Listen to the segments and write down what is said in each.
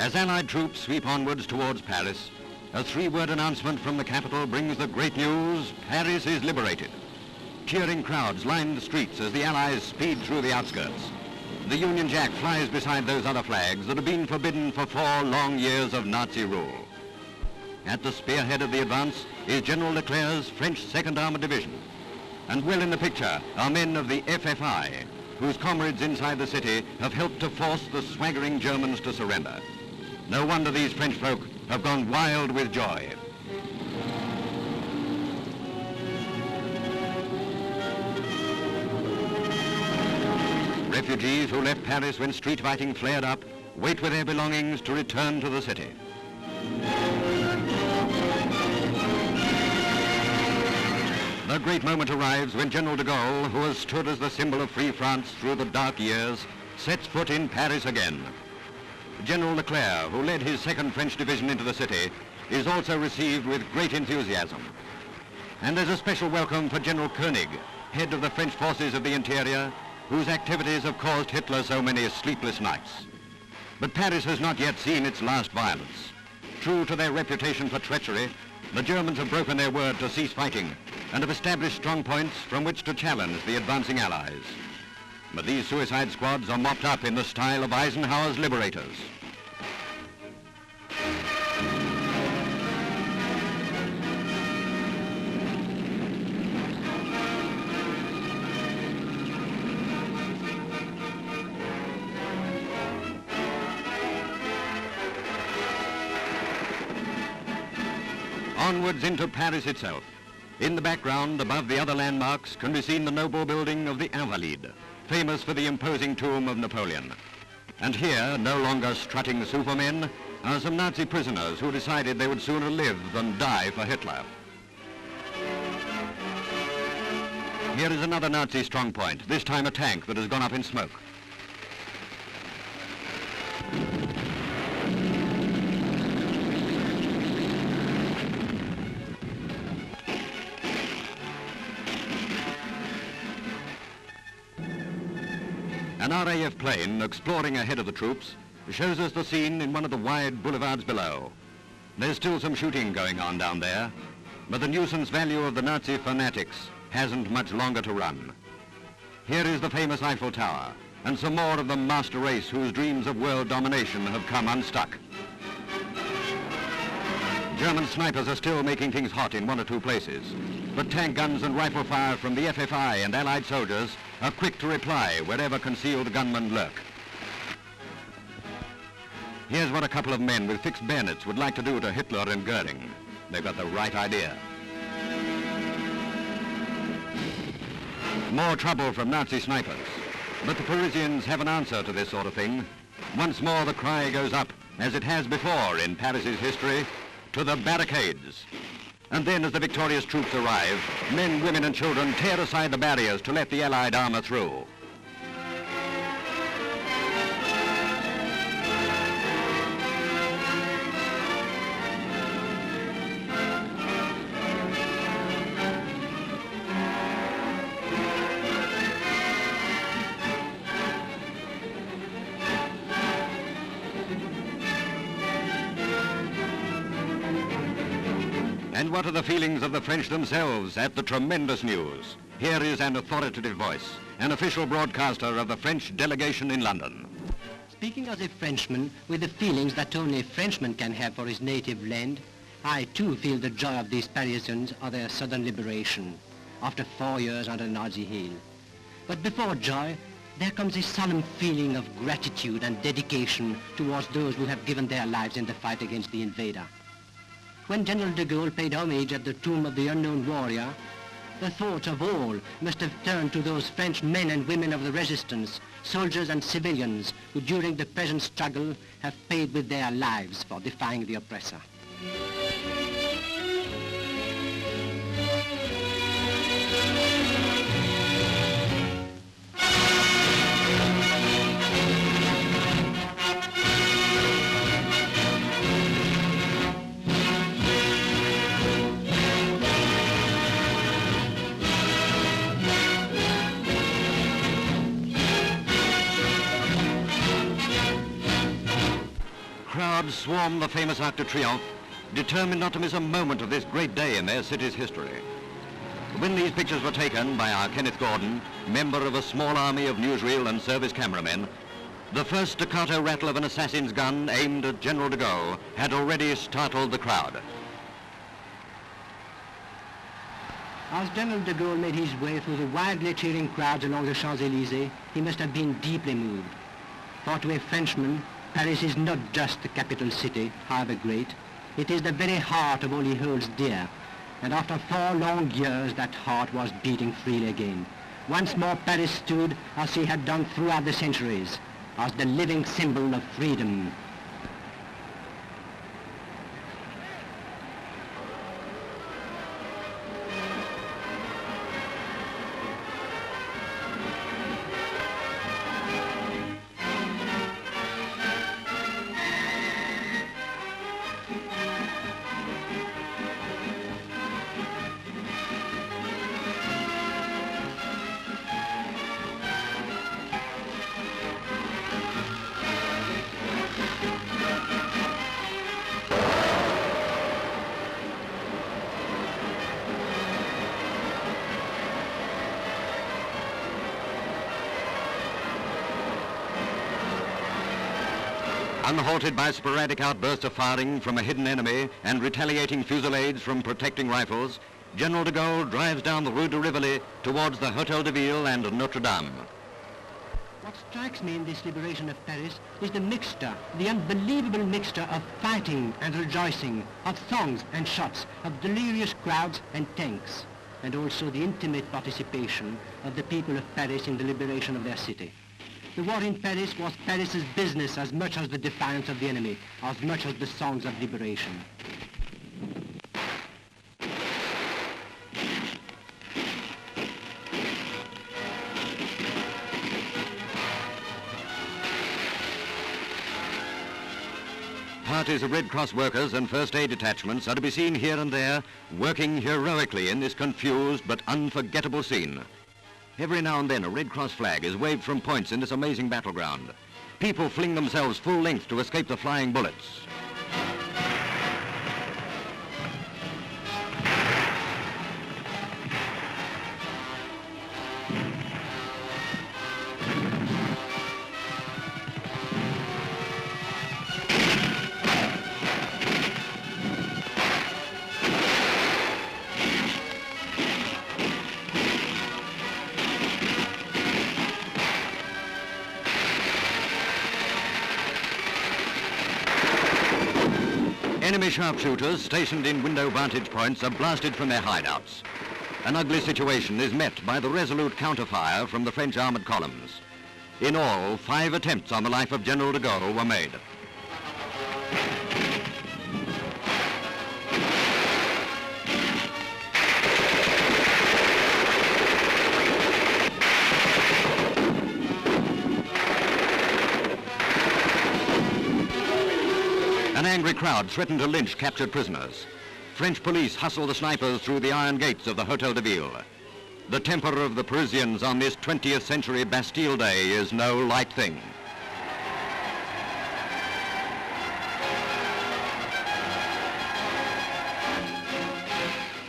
As Allied troops sweep onwards towards Paris, a three-word announcement from the capital brings the great news: Paris is liberated. Cheering crowds line the streets as the Allies speed through the outskirts. The Union Jack flies beside those other flags that have been forbidden for 4 long years of Nazi rule. At the spearhead of the advance is General Leclerc's French 2nd Armored Division. And well in the picture are men of the FFI, whose comrades inside the city have helped to force the swaggering Germans to surrender. No wonder these French folk have gone wild with joy. Refugees who left Paris when street fighting flared up wait with their belongings to return to the city. The great moment arrives when General de Gaulle, who has stood as the symbol of free France through the dark years, sets foot in Paris again. General Leclerc, who led his 2nd French Division into the city, is also received with great enthusiasm. And there's a special welcome for General Koenig, head of the French forces of the interior, whose activities have caused Hitler so many sleepless nights. But Paris has not yet seen its last violence. True to their reputation for treachery, the Germans have broken their word to cease fighting and have established strong points from which to challenge the advancing Allies. But these suicide squads are mopped up in the style of Eisenhower's liberators. Onwards into Paris itself. In the background, above the other landmarks, can be seen the noble building of the Invalides, famous for the imposing tomb of Napoleon. And here, no longer strutting supermen, are some Nazi prisoners who decided they would sooner live than die for Hitler. Here is another Nazi strong point, this time a tank that has gone up in smoke. An RAF plane, exploring ahead of the troops, shows us the scene in one of the wide boulevards below. There's still some shooting going on down there, but the nuisance value of the Nazi fanatics hasn't much longer to run. Here is the famous Eiffel Tower, and some more of the master race whose dreams of world domination have come unstuck. German snipers are still making things hot in 1 or 2 places, but tank guns and rifle fire from the FFI and Allied soldiers are quick to reply wherever concealed gunmen lurk. Here's what a couple of men with fixed bayonets would like to do to Hitler and Goering. They've got the right idea. More trouble from Nazi snipers. But the Parisians have an answer to this sort of thing. Once more the cry goes up, as it has before in Paris's history, to the barricades. And then as the victorious troops arrive, men, women and children tear aside the barriers to let the Allied armor through. And what are the feelings of the French themselves at the tremendous news? Here is an authoritative voice, an official broadcaster of the French delegation in London. Speaking as a Frenchman with the feelings that only a Frenchman can have for his native land, I too feel the joy of these Parisians of their sudden liberation, after 4 years under Nazi heel. But before joy, there comes a solemn feeling of gratitude and dedication towards those who have given their lives in the fight against the invader. When General de Gaulle paid homage at the tomb of the unknown warrior, the thoughts of all must have turned to those French men and women of the resistance, soldiers and civilians, who during the present struggle have paid with their lives for defying the oppressor. crowds swarmed the famous Arc de Triomphe, determined not to miss a moment of this great day in their city's history. When these pictures were taken by our Kenneth Gordon, member of a small army of newsreel and service cameramen, the first staccato rattle of an assassin's gun aimed at General de Gaulle had already startled the crowd. As General de Gaulle made his way through the wildly cheering crowds along the Champs-Elysees, he must have been deeply moved. For to a Frenchman, Paris is not just the capital city, however great. It is the very heart of all he holds dear. And after 4 long years, that heart was beating freely again. Once more Paris stood, as he had done throughout the centuries, as the living symbol of freedom. Unhalted by sporadic outbursts of firing from a hidden enemy and retaliating fusillades from protecting rifles, General de Gaulle drives down the Rue de Rivoli towards the Hôtel de Ville and Notre Dame. What strikes me in this liberation of Paris is the mixture, the unbelievable mixture of fighting and rejoicing, of songs and shots, of delirious crowds and tanks, and also the intimate participation of the people of Paris in the liberation of their city. The war in Paris was Paris's business as much as the defiance of the enemy, as much as the songs of liberation. Parties of Red Cross workers and first aid detachments are to be seen here and there, working heroically in this confused but unforgettable scene. Every now and then a Red Cross flag is waved from points in this amazing battleground. People fling themselves full length to escape the flying bullets. Enemy sharpshooters stationed in window vantage points are blasted from their hideouts. An ugly situation is met by the resolute counterfire from the French armored columns. In all, 5 attempts on the life of General de Gaulle were made. An angry crowd threatened to lynch captured prisoners. French police hustle the snipers through the iron gates of the Hôtel de Ville. The temper of the Parisians on this 20th century Bastille Day is no light thing.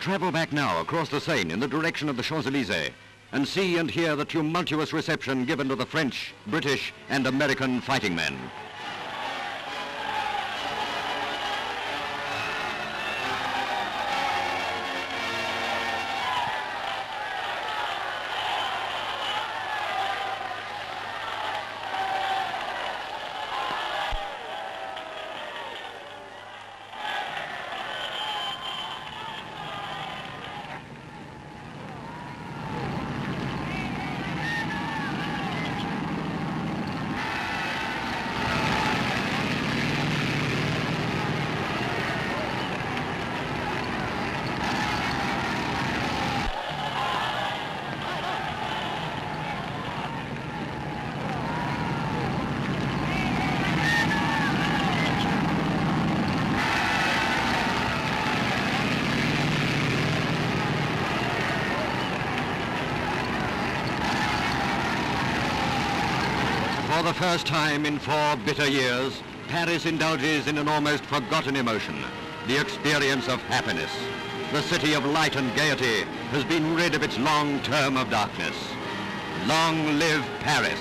Travel back now across the Seine in the direction of the Champs-Elysees and see and hear the tumultuous reception given to the French, British and American fighting men. For the first time in 4 bitter years, Paris indulges in an almost forgotten emotion, the experience of happiness. The city of light and gaiety has been rid of its long term of darkness. Long live Paris!